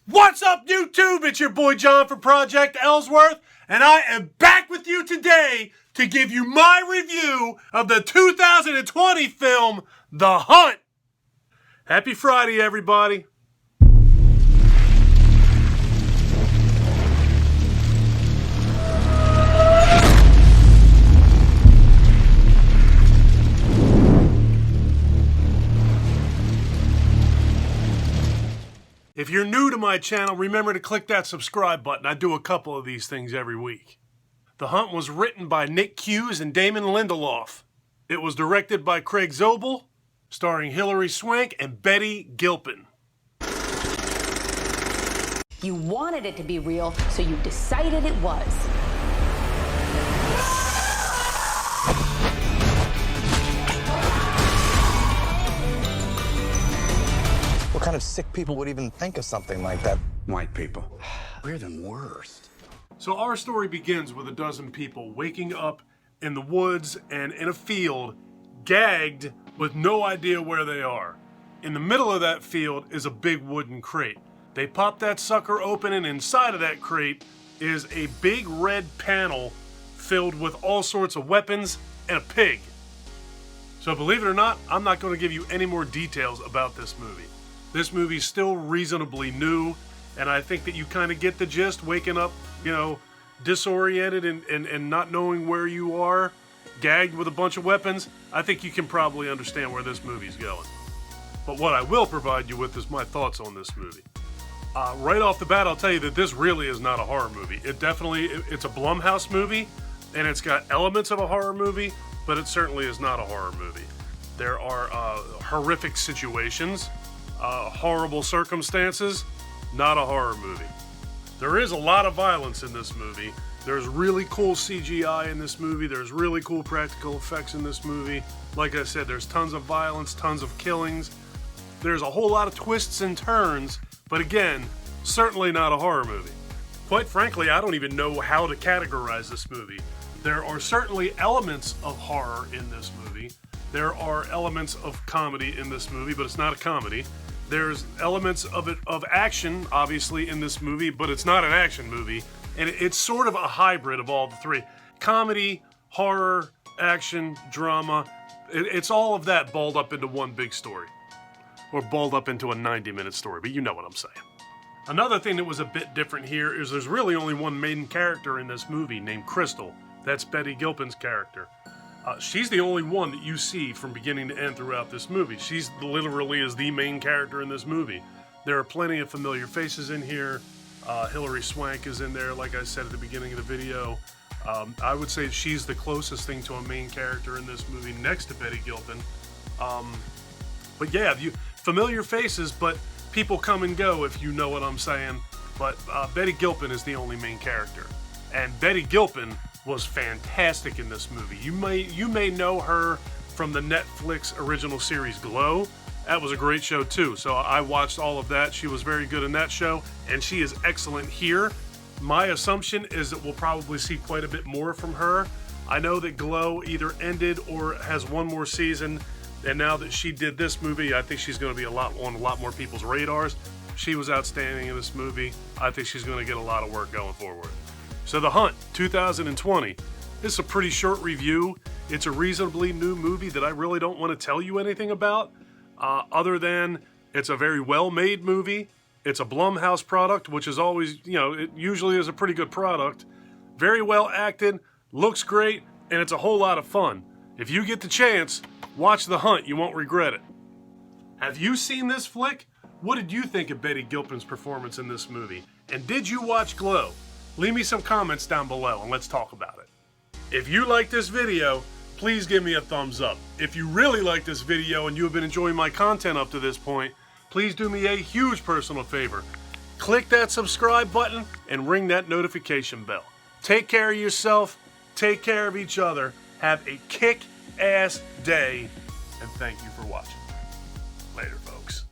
What's up, YouTube? It's your boy John from Project Ellsworth, and I am back with you today to give you my review of the 2020 film, The Hunt. Happy Friday, everybody. If you're new to my channel, remember to click that subscribe button. I do a couple of these things every week. The Hunt was written by Nick Hughes and Damon Lindelof. It was directed by Craig Zobel, starring Hilary Swank and Betty Gilpin. You wanted it to be real, so you decided it was. What kind of sick people would even think of something like that? White people. We're the worst. So our story begins with a dozen people waking up in the woods and in a field, gagged with no idea where they are. In the middle of that field is a big wooden crate. They pop that sucker open, and inside of that crate is a big red panel filled with all sorts of weapons and a pig. So believe it or not, I'm not going to give you any more details about this movie. This movie's still reasonably new, and I think that you kind of get the gist, waking up, disoriented and not knowing where you are, gagged with a bunch of weapons. I think you can probably understand where this movie's going. But what I will provide you with is my thoughts on this movie. Right off the bat, I'll tell you that this really is not a horror movie. It's a Blumhouse movie, and it's got elements of a horror movie, but it certainly is not a horror movie. There are horrific situations, horrible circumstances, not a horror movie. There is a lot of violence in this movie. There's really cool CGI in this movie. There's really cool practical effects in this movie. Like I said, there's tons of violence, tons of killings. There's a whole lot of twists and turns, but again, certainly not a horror movie. Quite frankly, I don't even know how to categorize this movie. There are certainly elements of horror in this movie. There are elements of comedy in this movie, but it's not a comedy. There's elements of action, obviously, in this movie, but it's not an action movie. And it's sort of a hybrid of all the three. Comedy, horror, action, drama. It's all of that balled up into one big story. Or balled up into a 90-minute story, but you know what I'm saying. Another thing that was a bit different here is there's really only one main character in this movie named Crystal. That's Betty Gilpin's character. She's the only one that you see from beginning to end throughout this movie. She's literally is the main character in this movie. There are plenty of familiar faces in here. Hilary Swank is in there, like I said at the beginning of the video. I would say she's the closest thing to a main character in this movie next to Betty Gilpin. But yeah, familiar faces, but people come and go, if you know what I'm saying. But Betty Gilpin is the only main character. And Betty Gilpin was fantastic in this movie. You may know her from the Netflix original series Glow. That was a great show too. So I watched all of that. She was very good in that show, and she is excellent here. My assumption is that we'll probably see quite a bit more from her. I know that Glow either ended or has one more season, and now that she did this movie, I think she's going to be on a lot more people's radars. She was outstanding in this movie. I think she's going to get a lot of work going forward. So The Hunt, 2020. This is a pretty short review. It's a reasonably new movie that I really don't want to tell you anything about, other than it's a very well-made movie. It's a Blumhouse product, which is always, it usually is a pretty good product. Very well acted, looks great, and it's a whole lot of fun. If you get the chance, watch The Hunt. You won't regret it. Have you seen this flick? What did you think of Betty Gilpin's performance in this movie? And did you watch Glow? Leave me some comments down below and let's talk about it. If you like this video, please give me a thumbs up. If you really like this video and you have been enjoying my content up to this point, please do me a huge personal favor. Click that subscribe button and ring that notification bell. Take care of yourself, take care of each other, have a kick-ass day, and thank you for watching. Later, folks.